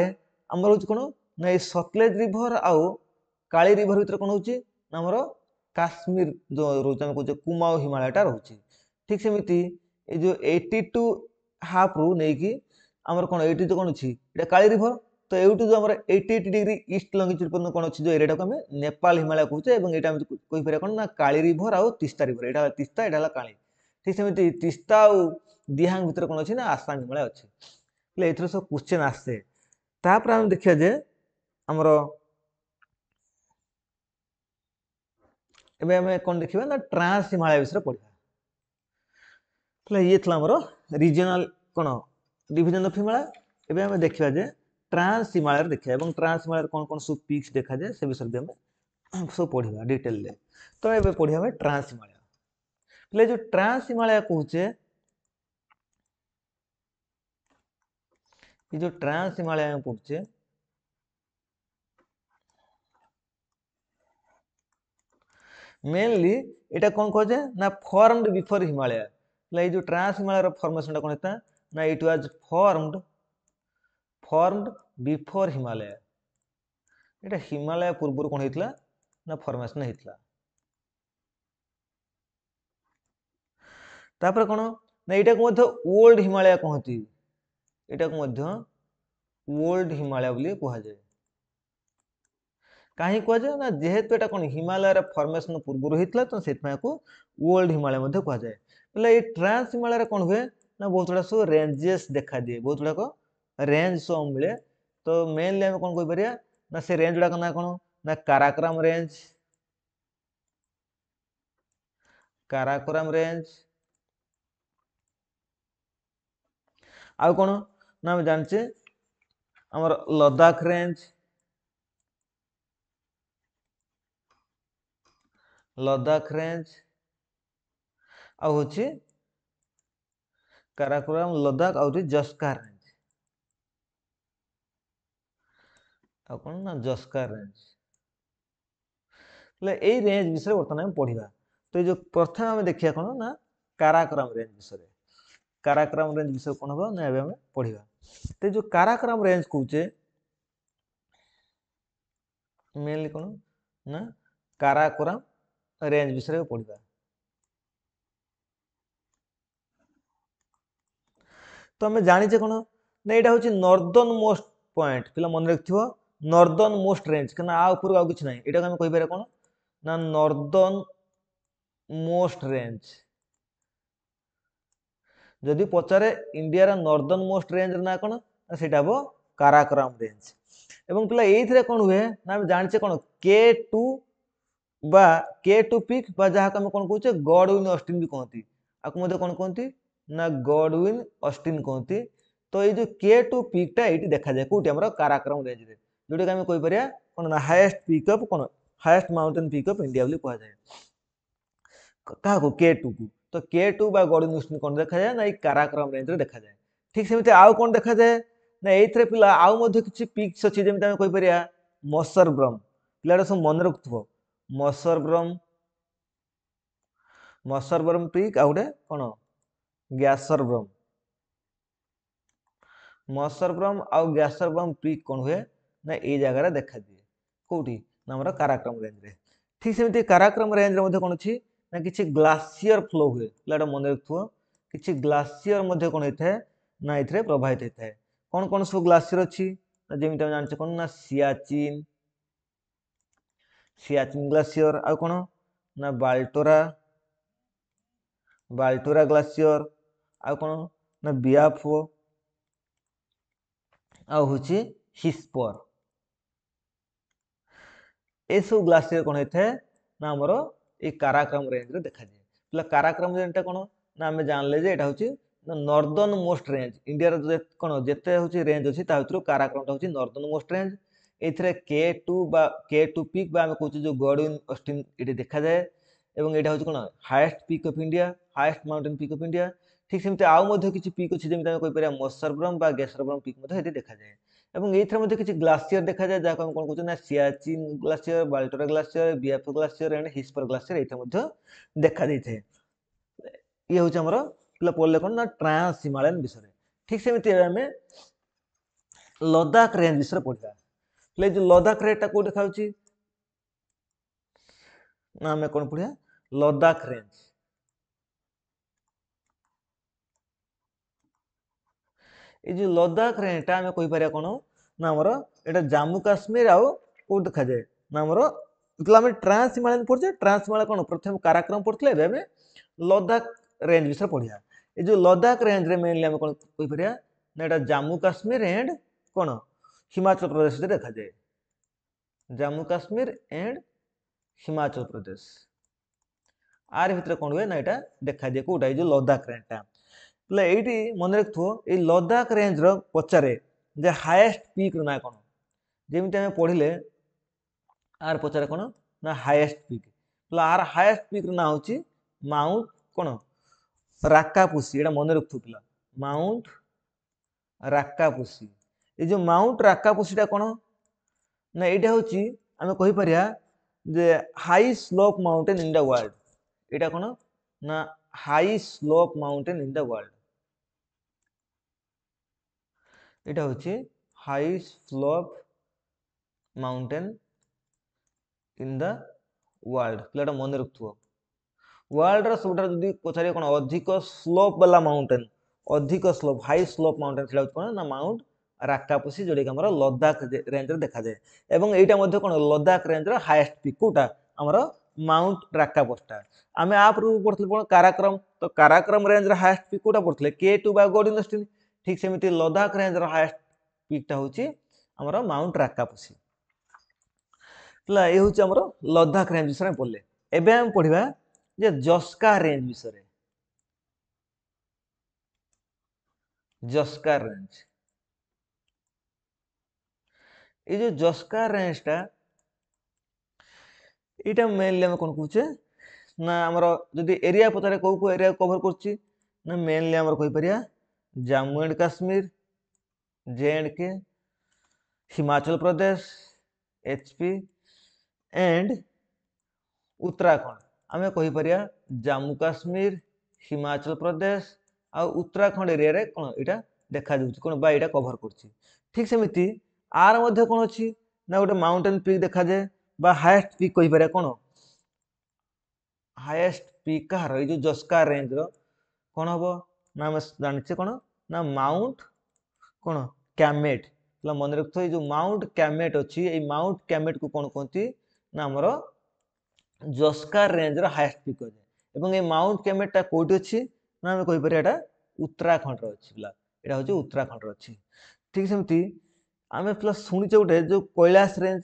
हमर होची कोन ना ए सतलेज रिवर आ काली रिवर भीतर कोन होची ना हमर काश्मीर जो रोज हम कहू कुमाऊ हिमालयटा रहउची ठीक सेमिति ए जो 82 हाफ रू नै कि हमर कोन 80 जो कोन अछि एटा काली रिवर तो एउटु जो हमर 88 डिग्री ईस्ट लॉन्गिट्यूड पर कोन अछि जो एरियाटा को हम नेपाल हिमालय कहूचे एवं एटा हम कहि परिया कोन ना काली रिवर आ तिस्ता रिवर एटा तिस्ता एटा हला काली ठीक सेमिति तिस्ता आ दिहांग भीतर कोन अछि ना आसाम हिमालय अछि ले एथरो सब क्वेश्चन आसे तापर हम देखिया जे हमर एबे हमें कोन देखिबा ना ट्रांस हिमालय विषय पढिबा ले ये थला हमर regional cone division of Himalaya एबे हमें देखिबा जे ट्रांस हिमालय देखिया एवं ट्रांस हिमालय कोन कोन सब पीक्स देखा जाय से विषय भी हम सब पढिबा डिटेल ले तो एबे पढिया हमें ट्रांस हिमालय ले जो ट्रांस हिमालय कहूचे ये जो ट्रांस हिमालय हम पढुचे मेनली एटा कोन कहजे ना फॉर्मड बिफोर हिमालय ले जो ट्रांस हिमालय रो फॉर्मेशन कोन हेता ना it was formed before Himalaya एटा हिमालय पूर्व कोन हेतला ना फॉर्मेशन हेतला तापर कोन ना एटा को मध्य ओल्ड हिमालय कहती एटा को मध्य ओल्ड हिमालय बोली कहा जाय काहे कहा जाय ना जेहेतु एटा कोन हिमालय रे फॉर्मेशन पूर्व हेतला तो सेतमा को ओल्ड हिमालय मध्य कहा जाय એટલે એ ટ્રાન્સ हिमालय रे कोन हुए ना बहुत बड़ा सो रेंजेस देखा दिए बहुत बड़ा को रेंज सो मिले तो मेनली हम कोन कहि परिया ना से रेंज गुडा ना कोन ना काराकोरम रेंज आ कोन ना हम जानचे हमर लद्दाख रेंज आ होची काराकोरम लद्दाख और जस्कार रेंज ଆଉ କ'ଣ ନା ଜସ୍କା ରେଞ୍ଜ। ହେଲେ ଏଇ ରେଞ୍ଜ ବିଷୟରେ ବର୍ତ୍ତମାନ ଆମେ ପଢ଼ିବା। ତ ଏଇ ଯେଉଁ ପ୍ରଥମେ ଆମେ ଦେଖିବା କ'ଣ ନା କାରାକୋରମ ରେଞ୍ଜ ବିଷୟରେ। କାରାକୋରମ ରେଞ୍ଜ ବିଷୟରେ କ'ଣ ହେବ ନା ଏବେ ଆମେ ପଢ଼ିବା। ତ ଏଇ ଯେଉଁ କାରାକୋରମ ରେଞ୍ଜ କହୁଛେ ମେନଲି କ'ଣ ନା କାରାକୋରମ ରେଞ୍ଜ ବିଷୟରେ ପଢ଼ିବା। ତ ଆମେ ଜାଣିଛେ କ'ଣ ନା ଏଇଟା ହେଉଛି ନର୍ଦର୍ନ ମୋଷ୍ଟ ପଏଣ୍ଟ। ପିଲା ମନେ ରଖିଥିବ ନର୍ଦର୍ନ ମୋଷ୍ଟ ରେଞ୍ଜ, କାରଣ ଆ ଉପରକୁ ଆଉ କିଛି ନାହିଁ। ଏଇଟାକୁ ଆମେ କହିପାରିବା କ'ଣ ନା ନର୍ଦର୍ନ ମୋଷ୍ଟ ରେଞ୍ଜ। ଯଦି ପଚାରେ ଇଣ୍ଡିଆର ନର୍ଦର୍ନ ମୋଷ୍ଟ ରେଞ୍ଜର ନାଁ କ'ଣ ନା ସେଇଟା ହେବ କାରାକୋରମ ରେଞ୍ଜ। ଏବଂ ପିଲା ଏଇଥିରେ କ'ଣ ହୁଏ ନା ଆମେ ଜାଣିଛେ କ'ଣ K2 বা K2 ପିକ୍ ବା ଯାହାକୁ ଆମେ କ'ଣ କହୁଛେ ଗଡୱିନ୍ ଅଷ୍ଟିନ୍ ବି କହନ୍ତି। ଆକୁ ମଧ୍ୟ କ'ଣ କହନ୍ତି ନା ଗଡୱିନ୍ ଅଷ୍ଟିନ୍ କହନ୍ତି। ତ ଏଇ ଯେଉଁ K2 ପିକ୍ଟା ଏଇଠି ଦେଖାଯାଏ କୋଉଠି ଆମର କାରାକୋରମ ରେଞ୍ଜରେ, ଯୋଉଟାକି ଆମେ କହିପାରିବା କ'ଣ ନା ହାଏଷ୍ଟ ପିକ୍ ଅଫ୍ କ'ଣ highest mountain peak of India ବୋଲି କୁହାଯାଏ କାହାକୁ K2 କୁ। ତ K2 ବା ଗଡୱିନ୍ ଅଷ୍ଟିନ୍ କ'ଣ ଦେଖାଯାଏ ନା ଏଇ କାରାକୋରମ ରେଞ୍ଜରେ ଦେଖାଯାଏ। ଠିକ୍ ସେମିତି ଆଉ କ'ଣ ଦେଖାଯାଏ ନା ଏଇଥିରେ ପିଲା ଆଉ ମଧ୍ୟ କିଛି ପିକ୍ସ ଅଛି, ଯେମିତି ଆମେ କହିପାରିବା ମସରବ୍ରମ। ପିଲାଟା ସବୁ ମନେ ରଖୁଥିବ ମସରବ୍ରମ ପିକ୍, ଆଉ ଗୋଟେ କ'ଣ ଗ୍ୟାସରବ୍ରମ। ମସରବ୍ରମ ଆଉ ଗ୍ୟାସରବ୍ରମ ପିକ୍ କ'ଣ ହୁଏ ନା ଏଇ ଜାଗାରେ ଦେଖାଦିଏ କୋଉଠି ନା ଆମର କାରାକୋରମ ରେଞ୍ଜରେ। ଠିକ୍ ସେମିତି କାରାକୋରମ ରେଞ୍ଜରେ ମଧ୍ୟ କ'ଣ ଅଛି ନା କିଛି ଗ୍ଲାସିୟର ଫ୍ଲୋ ହୁଏ। ପିଲାଟା ମନେ ରଖୁଥିବ କିଛି ଗ୍ଲାସିୟର ମଧ୍ୟ କ'ଣ ହେଇଥାଏ ନା ଏଥିରେ ପ୍ରବାହିତ ହେଇଥାଏ। କ'ଣ କ'ଣ ସବୁ ଗ୍ଲାସିୟର ଅଛି ନା ଯେମିତି ଆମେ ଜାଣିଛେ କ'ଣ ନା ସିଆଚିନ୍ ଗ୍ଲାସିୟର, ଆଉ କ'ଣ ନା ବାଲ୍ଟୋରା ଗ୍ଲାସିୟର, ଆଉ କ'ଣ ନା ବିଆଫୋ, ଆଉ ହେଉଛି ହିସ୍ପର। ଏସବୁ ଗ୍ଲାସିୟର କ'ଣ ହେଇଥାଏ ନା ଆମର ଏଇ କାରାକୋରମ ରେଞ୍ଜରେ ଦେଖାଯାଏ। ପିଲା କାରାକୋରମ ରେଞ୍ଜଟା କ'ଣ ନା ଆମେ ଜାଣିଲେ ଯେ ଏଇଟା ହେଉଛି ନର୍ଦର୍ନ ମୋଷ୍ଟ ରେଞ୍ଜ। ଇଣ୍ଡିଆର କ'ଣ ଯେତେ ହେଉଛି ରେଞ୍ଜ ଅଛି ତା ଭିତରୁ କାରାକୋରମଟା ହେଉଛି ନର୍ଦର୍ନ ମୋଷ୍ଟ ରେଞ୍ଜ। ଏଥିରେ K2 ପିକ୍ ବା ଆମେ କହୁଛେ ଯେଉଁ ଗଡୱିନ୍ ଅଷ୍ଟିନ୍ ଏଠି ଦେଖାଯାଏ। ଏବଂ ଏଇଟା ହେଉଛି କ'ଣ highest peak of India, highest mountain peak of India. ଠିକ୍ ସେମିତି ଆଉ ମଧ୍ୟ କିଛି ପିକ୍ ଅଛି, ଯେମିତି ଆମେ କହିପାରିବା ମସରବ୍ରମ ବା ଗ୍ୟାସରବ୍ରମ ପିକ୍ ମଧ୍ୟ ଏଠି ଦେଖାଯାଏ। ଏବଂ ଏଇଥିରେ ମଧ୍ୟ କିଛି ଗ୍ଲାସିୟର ଦେଖାଯାଏ, ଯାହାକୁ ଆମେ କ'ଣ କହୁଛେ ନା Siachen glacier, Baltoro glacier, Biafo glacier and Hispar glacier ଏଇଥିରେ ମଧ୍ୟ ଦେଖାଯାଇଥାଏ। ଇଏ ହେଉଛି ଆମର ପିଲା ପଢ଼ିଲେ କ'ଣ ନା ଟ୍ରାନ୍ସ ହିମାଳୟନ ବିଷୟରେ। ଠିକ୍ ସେମିତି ଏବେ ଆମେ ଲଦାଖ ରେଞ୍ଜ ବିଷୟରେ ପଢ଼ିବା। ହେଲେ ଯେଉଁ ଲଦାଖ ରେଞ୍ଜଟା କୋଉଠି ଦେଖାଯାଉଛି ନା ଆମେ କ'ଣ ପଢ଼ିବା ଲଦାଖ ରେଞ୍ଜ। এই যে লଦାଖ ରେଞ୍ଜଟା ଆମେ କହିପାରିବା କ'ଣ ନା ଆମର ଏଇଟା ଜାମ୍ମୁ କାଶ୍ମୀର ଆଉ କୋଉଠି ଦେଖାଯାଏ ନା ଆମର ଯେତେବେଳେ ଆମେ ଟ୍ରାନ୍ସ ହିମାଳୟନ ପଢ଼ୁଛେ, ଟ୍ରାନ୍ସ ହିମାଳୟ କ'ଣ ପ୍ରଥମେ କାରାକୋରମ ପଢ଼ୁଥିଲେ, ଏବେ ଆମେ ଲଦାଖ ରେଞ୍ଜ ବିଷୟରେ ପଢ଼ିବା। এই ଯେଉଁ ଲଦାଖ ରେଞ୍ଜରେ ମେନଲି ଆମେ କ'ଣ କହିପାରିବା ନା ଏଇଟା ଜାମ୍ମୁ କାଶ୍ମୀର ଏଣ୍ଡ କ'ଣ ହିମାଚଳ ପ୍ରଦେଶରେ ଦେଖାଯାଏ। ଜାମ୍ମୁ କାଶ୍ମୀର ଏଣ୍ଡ ହିମାଚଳ ପ୍ରଦେଶ ଆର ଭିତରେ କ'ଣ ହୁଏ ନା ଏଇଟା ଦେଖାଦିଏ କୋଉଟା ଏଇ ଯେଉଁ ଲଦାଖ ରେଞ୍ଜଟା। ହେଲେ ଏଇଠି ମନେ ରଖୁଥିବ ଏଇ ଲଦାଖ ରେଞ୍ଜର ପଚାରେ ଯେ ହାଏଷ୍ଟ ପିକ୍ର ନାଁ କ'ଣ। ଯେମିତି ଆମେ ପଢ଼ିଲେ ଆର ପଚାରେ କ'ଣ ନା ହାଏଷ୍ଟ ପିକ୍। ହେଲେ ଆର ହାଏଷ୍ଟ ପିକ୍ର ନାଁ ହେଉଛି ମାଉଣ୍ଟ କ'ଣ ରାକାପୁସି। ଏଇଟା ମନେ ରଖୁଥିବ ପିଲା, ମାଉଣ୍ଟ ରାକାପୁସି। ଏଇ ଯେଉଁ ମାଉଣ୍ଟ ରାକାପୁସିଟା କ'ଣ ନା ଏଇଟା ହେଉଛି ଆମେ କହିପାରିବା ଯେ high slope mountain in the world. ଏଇଟା କ'ଣ ନା high slope mountain in the world. এটা হচ্ছে high slope mountain in the world. ପିଲାଟା ମନେ ରଖୁଥିବ ୱାର୍ଲଡର ସବୁଠାରୁ ଯଦି ପଚାରିବେ କ'ଣ ଅଧିକ ସ୍ଲୋପ ବାଲା ମାଉଣ୍ଟେନ, ଅଧିକ ସ୍ଲୋପ ହାଇ ସ୍ଲୋପ ମାଉଣ୍ଟେନ ସେଟା ହେଉଛି କ'ଣ ନା ମାଉଣ୍ଟ ରାକାପୁସି, ଯୋଉଟାକି ଆମର ଲଦାଖ ରେଞ୍ଜରେ ଦେଖାଯାଏ। ଏବଂ ଏଇଟା ମଧ୍ୟ କ'ଣ ଲଦାଖ ରେଞ୍ଜର ହାଏଷ୍ଟ ପିକ୍ କୋଉଟା ଆମର ମାଉଣ୍ଟ ରାକାପୁସଟା। ଆମେ ଆ ପୂର୍ବରୁ ପଢ଼ୁଥିଲେ କ'ଣ କାରାକୋରମ। ତ କାରାକୋରମ ରେଞ୍ଜର ହାଏଷ୍ଟ ପିକ୍ କୋଉଟା ପଢ଼ୁଥିଲେ K2 ବା ଗଡୱିନ୍ ଅଷ୍ଟିନ୍। ଠିକ୍ ସେମିତି ଲଦାଖ ରେଞ୍ଜର ହାଏଷ୍ଟ ପିକ୍ଟା ହେଉଛି ଆମର ମାଉଣ୍ଟ ରାକାପୁସି। ହେଲା ଏ ହେଉଛି ଆମର ଲଦାଖ ରେଞ୍ଜ ବିଷୟରେ ଆମେ ପଢ଼ିଲେ। ଏବେ ଆମେ ପଢ଼ିବା ଯେ ଜସ୍କା ରେଞ୍ଜ ବିଷୟରେ। ଜସ୍କା ରେଞ୍ଜ, এই যে ଜସ୍କା ରେଞ୍ଜଟା ଏଇଟା ମେନଲି ଆମେ କ'ଣ କହୁଛେ ନା ଆମର ଯଦି ଏରିଆ ପଚାରେ କୋଉ କୋଉ ଏରିଆ କଭର କରୁଛି ନା ମେନଲି ଆମର କହିପାରିବା Jammu and Kashmir, J&K, Himachal Pradesh HP and Uttarakhand आमे कहि परिया जम्मू काश्मीर हिमाचल प्रदेश आ उत्तराखंड एरिया रे कोन एटा देखा जाउची कोन बा एटा कवर करची ठीक सेमिति आर मध्ये कोन अछि ना गोटे माउंटेन पीक देखा जाए बा हाईएस्ट पीक कहि परिया कोन हाईएस्ट पीक कहार ए जो जस्कार रेंज रो कोन हबो ना हम जानिछे कोन ना माउंट कोन कैमेट मतलब मन रखथो ए जो माउंट कैमेट अछि ए माउंट कैमेट को कोन कहंती ना हमरो जस्कार रेंज रो हाईएस्ट पीक होय एवं ए माउंट कैमेट ता कोठी अछि ना हम कहि परिया एटा उत्तराखंड रो अछि पिला एटा होची उत्तराखंड रो अछि ठीक सेमती आमे प्लस सुनिचे गोटे जो कैलाश रेंज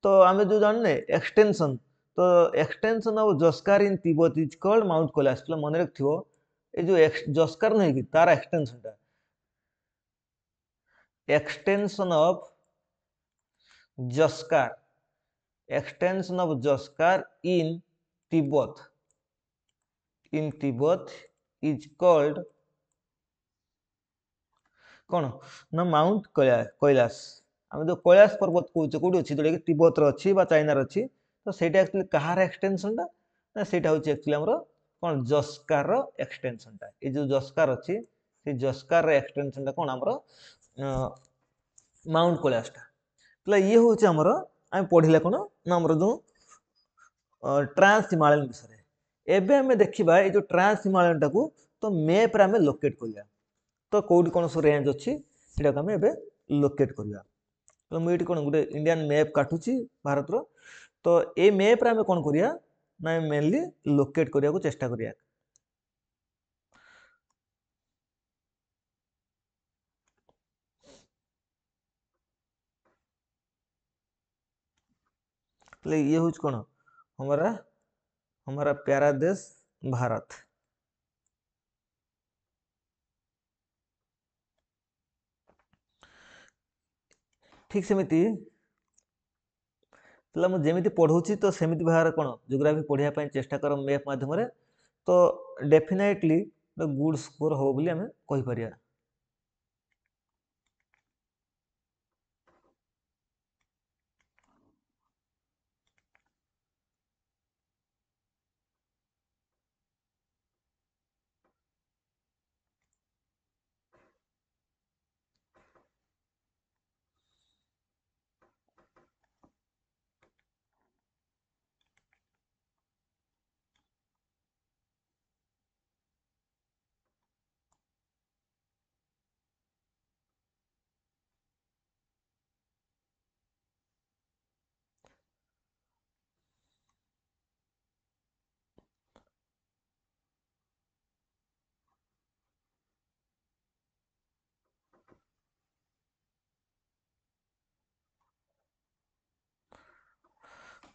तो आमे जो जानने एक्सटेंशन तो extension of Zanskar in Tibet is called mount Kailash पिला मन रखथियो ए जो जस्कार नहीं कि तार एक्सटेंशन ता extension of Zanskar extension of Jaskar Tibbet in Tibet is called कौन ना माउंट कैलाश आम जो कैलाश पर्वत कौचे कौटी अच्छी जोटा कि तिब्बत अच्छी चाइना अच्छी तो सेटा एक्चुअली कहार एक्सटेंशन टा ना सेटा होची एक्चुअली हमरो कौन जस्कार रो एक्सटेंशन टा ए जो जस्कार अच्छी से जस्कार रो एक्सटेंशन टा कौन हमरो माउंट कैलाश टा तो ये होची हमरो आम पढ़िले कौन ना हमरो जो ट्रांस हिमालयन विषय एबे हमें देखिबा ए जो ट्रांस हिमालयन टाकू तो मैप रे हमें लोकेट करिया तो कोडी कोन सो रेंज अछि सेटा हमें एबे लोकेट करिया तो मैं एटी कोन गुटे इंडियन मैप काटुची भारत रो तो ए मैप रे हमें कोन करिया ना मेनली लोकेट करिया को चेष्टा करिया तो ये होच कोन हमारा हमारा प्यारा देश भारत ठीक सेमिति पिला मु जेमिति पढौची तो सेमिति भार कोन जियोग्राफी पढिया पय चेष्टा कर मैप माध्यम रे तो डेफिनेटली गुड स्कोर हो बोली हमें कहि परिया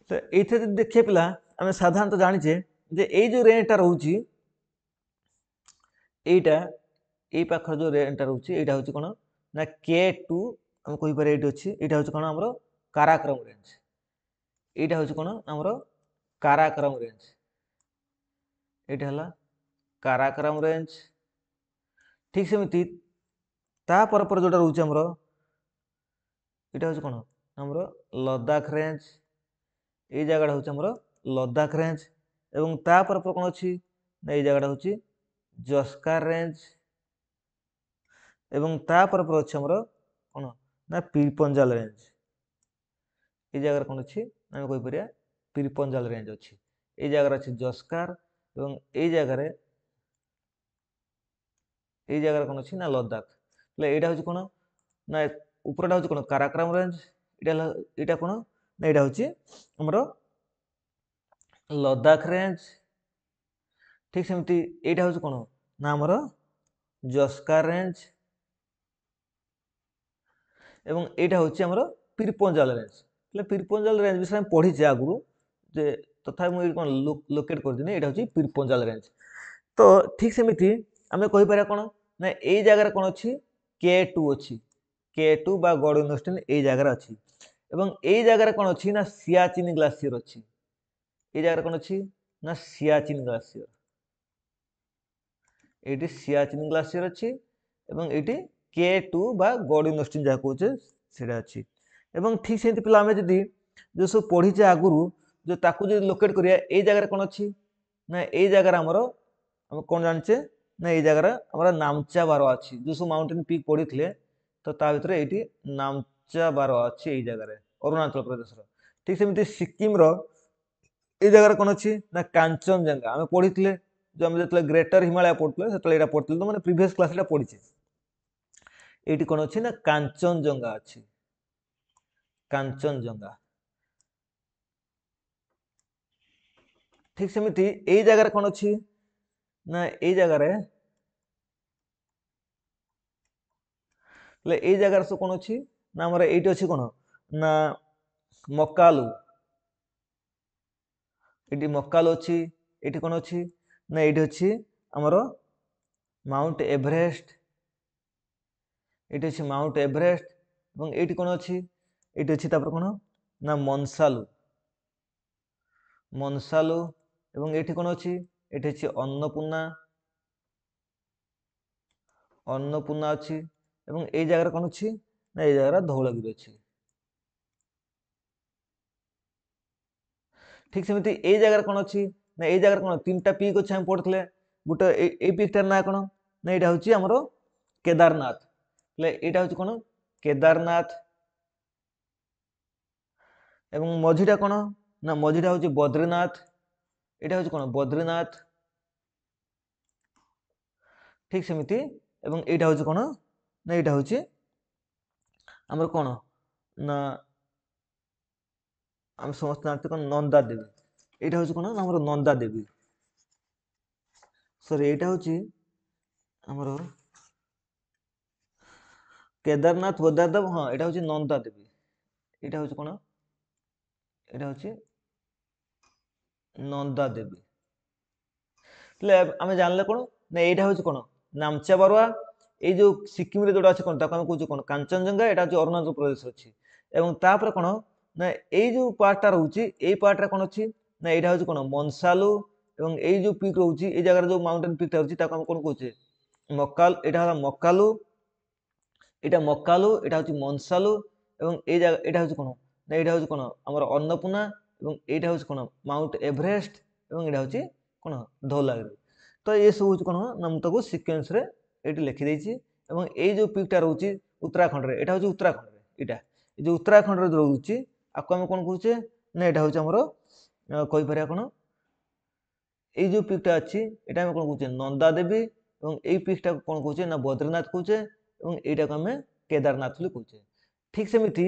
तो एथे देखिए पिला आम साधारणतः जानिचे जे ए जो रेंजटा रहउची एटा ए पाखर जो रेंजटा रहउची एटा होची कोन ना K2 हम कहि पारे एटी अछि एटा होची कोन हमरो काराकोरम रेंज एटा होची कोन हमरो काराकोरम रेंज एटा हला काराकोरम रेंज ठीक सेमिति ता पर जोटा रहउची हमरो एटा होची कोन हमरो लद्दाख रेंज ए जगह होची हमरो लद्दाख रेंज एवं ता पर कोन अछि ना ए जगह होची जस्कार रेंज एवं ता पर अछि हमरो कोन ना पीरपंजाल रेंज ए जगह कोन अछि हम कहि परिया पीरपंजाल रेंज अछि ए जगह अछि जस्कार एवं ए जगह कोन अछि ना लद्दाख ले एटा होची कोन ना ऊपरटा होची कोन काराकोरम रेंज एटा कोन ना एटा होची हमरो लद्दाख रेंज ठीक सेमती एटा होची कोन ना हमरो जस्कार रेंज एवं एटा होची हमरो पीरपंजाल रेंज ले पीरपंजाल रेंज विषय हम पढी जे आगु जे तथा मु कोन लोकेट कर दिने एटा होची पीरपंजाल रेंज तो ठीक सेमिति हमें कहि पारे कोन ना ए जगह कोन अछि K2 अछि K2 बा गॉड यूनिवर्सिटी ए जगह अछि एवं ए जगह कोन अछि ना सियाचिन ग्लेशियर अछि ए जगह कोन अछि ना Siachen glacier eighty Siachen glacier अछि एवं एटी K2 बा गॉड यूनिवर्सिटी जा कहउचे सेटा अछि एवं ठीक से पिला आम जदि जो सब पढ़ीचे आगुरी जो ताकू जो लोकेट करिया ए जगह कौन अच्छी ना ए जगह आमर आम कौन जानचे ना ये जगह आमर नामचा बार अच्छी जो सब माउंटेन पीक पढ़ी थे तो ता भीतर ये नामचा बार अच्छी ये जगह अरुणाचल प्रदेश ठीक सेमती सिक्किम ये जगह कौन अच्छी ना कांचनजंगा आम पढ़ी थे जो आम जो ग्रेटर हिमालय पढ़ुले से पढ़ते तो मैंने प्रीवियस क्लास पढ़ी ये कौन अच्छी ना कांचनजंगा अच्छी कांचनजंगा ठीक सेमती ये जगह कौन अच्छी ना ये जगह ये जगह सब कौन अच्छी ना आमर ये अच्छी कौन ना मकालू ये मकालू अच्छी ये कौन अच्छी ना ये अच्छी आमर माउंट एवरेस्ट ये अच्छी माउंट एवरेस्ट और ये कौन अच्छी ये अच्छी कौन ना मनसालू मनसालू एवं ये कौन अच्छी ये अच्छी अन्नपूर्णा अन्नपूर्णा अच्छी एवं ये जगह कौन अच्छी ना ये जगह धौलगिरी अच्छी ठीक सेमती ये जगह कौन अच्छी ना ये जगह कौन तीन टा पीक अच्छे हम पढ़ते गोटे ये पीकटार ना कौन ना यहाँ हूँ आमर केदारनाथ यहाँ हूँ कौन केदारनाथ एवं मझीटा कौन ना मझीटा हूँ बद्रीनाथ यहाँ हूँ कौन बद्रीनाथ ठीक सेमती एवं यहाँ हूँ कौन ना यहाँ हूँ आमर कौन ना आम समस्त जानते कौन नंदा देवी यहाँ हूँ कौन ना आमर नंदा देवी सॉरी यहाँ हूँ आमर केदारनाथ बद्रीनाथ हाँ यहाँ हूँ नंदा देवी यहाँ हूँ कौन यहाँ हूँ नंदा देवी आम जानले कौन ना यहाँ हूँ कौन नामचा बारुआ ये जो सिक्किम जोटा अच्छे कौन ताको कौन कौन कांचनजंगा यहाँ हूँ अरुणाचल प्रदेश अच्छी एवं तापर कौन ना ये जो पार्टा रोचे ये पार्टा कौन अच्छी ना यहाँ हूँ कौन मनसालू एवं ये जो पीक रोचे ये जगह जो माउंटेन पीकटा रोचे ताको कौन कहे मकाल यहाँ मकालू यहाँ मकालू यहाँ हूँ मनसालू एवं ये जगह यहाँ हूँ कौन ना यहाँ हूँ कौन आमर अन्नपूर्णा एवं यहाँ हूँ कौन माउंट एवरेस्ट एवं यहाँ हूँ कौन धौलागिरी तो ये सब हूँ कौन ना मुझे सिक्वेन्स ये लिखिदे एवं ये जो पीकटा रोचे उत्तराखंड में यहाँ हूँ उत्तराखंड यहाँ जो उत्तराखंड रोचे आपको आम कौन कहे ना यहाँ हूँ आमर कहीपर कौन ये जो पीकटा अच्छी यहाँ कौन कहे नंदा देवी और ये पीकटा कौन कहे ना बद्रीनाथ कहे और यहाँ को आम केदारनाथ कहे ठीक सेमती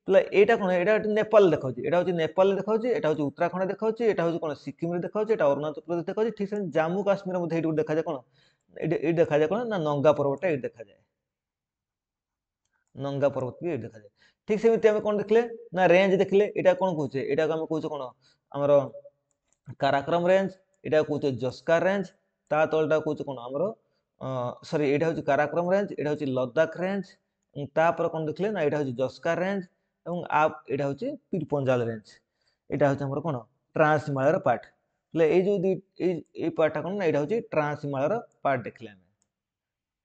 यहाँ कौन यहाँ नेपाल देखा यहाँ हूँ नेपाल देखा यहाँ हूँ उत्तराखंड देखा यहाँ हूँ कौन सिक्किम देखा यहाँ अरुणाचल प्रदेश देखा ठीक से जम्मू काश्मीर मध्य ये देखा जाए कौन ये देखा जाए कौन ना नंगा पर्वत ये देखा जाए नंगा पर्वत भी ये देखा जाए ठीक सेमती आम कौन देखले ना रेंज देखले यहाँ कौन कहे यहाँ को आम कहे कौन आमर काराकोरम रेंज यहाँ कहे जस्कार रेंज ता तलटा कहे कौन आमर सॉरी यहाँ हूँ काराकोरम रेंज यहाँ हूँ लद्दाख रेंज तापर कौन देखले ना यहाँ हूँ जस्कार रेंज और आप यहाँ हूँ पीरपंजाल रेंज यहाँ हूँ आमर कौन ट्रांस हिमालय पार्ट ये जो ये पार्टा कौन ना यहाँ हूँ ट्रांस हिमालय पार्ट देखले आम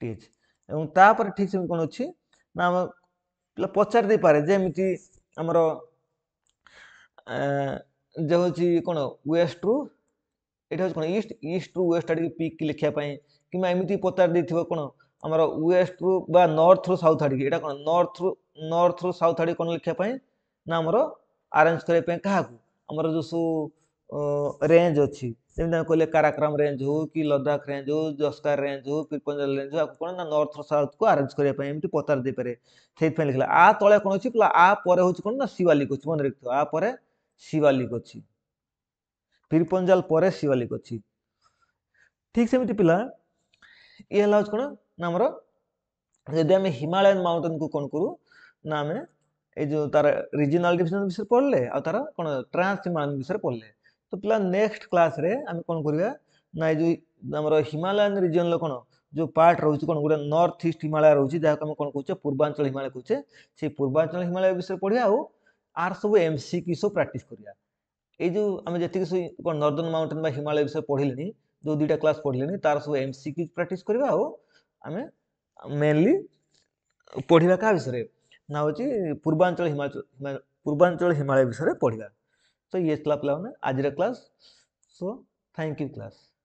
ठीक है तापर ठीक से कौन अच्छी ना आम पे पचार दे पारे जेमिति आमर जो हूँ कौन वेस्ट रु यहाँ हूँ कौन ईस्ट ईस्ट रु वेस्ट आड़ पीक लिखापी कि एमती पचार दे कौन आमर वेस्ट रु बा नॉर्थ रु साउथ आड़ यहाँ कौन नॉर्थ रु साउथ आड़ कौन लिखापी ना आमर आरेंज करने क्या आमर जो सब रेंज अच्छी जमी कहले काराकोरम रेंज हो कि लद्दाख रेंज हो जस्कार रेंज हो पीरपंजाल रेंज हो आपको कौन ना नॉर्थ साउथ को आरेंज करने एमती पचार दे पारे से लिखला आ तले कौन अच्छी आपर हूँ कौन ना शिवालिक अच्छी मन रखिथ आपर शिवालिक अच्छी पीरपंजाल पर शिवालिक अच्छी ठीक सेमती पिला ये हूँ कौन ना आमर जदि आम हिमालयन माउंटेन को कौन करूँ ना आम ये जो तार रिजनल डिविजन विषय पढ़ले आ तार कौन ट्रांस हिमालयन विषय पढ़ले तो पिला नेक्स्ट क्लास रे आम कौन करवा ना जो आमर हिमालयन रिजन कौन जो पार्ट रोचे कौन गोटे नॉर्थ ईस्ट हिमालय रोचे जहाँ आम कौन कहे पूर्वांचल हिमालय कहे से पूर्वांचल हिमालय विषय पढ़िया आर सब एमसीक्यू सब प्रैक्टिस करिया ये जो आम जी कौन नॉर्दर्न माउंटेन बा हिमालय विषय पढ़ले जो दुईटा क्लास पढ़ले तार सब एमसीक्यू प्रैक्टिस करवा आम मेनली पढ़ा क्या विषय ना हूँ पूर्वांचल हिमालय विषय पढ़ा। तो ये पिलाने आज class. So thank you class.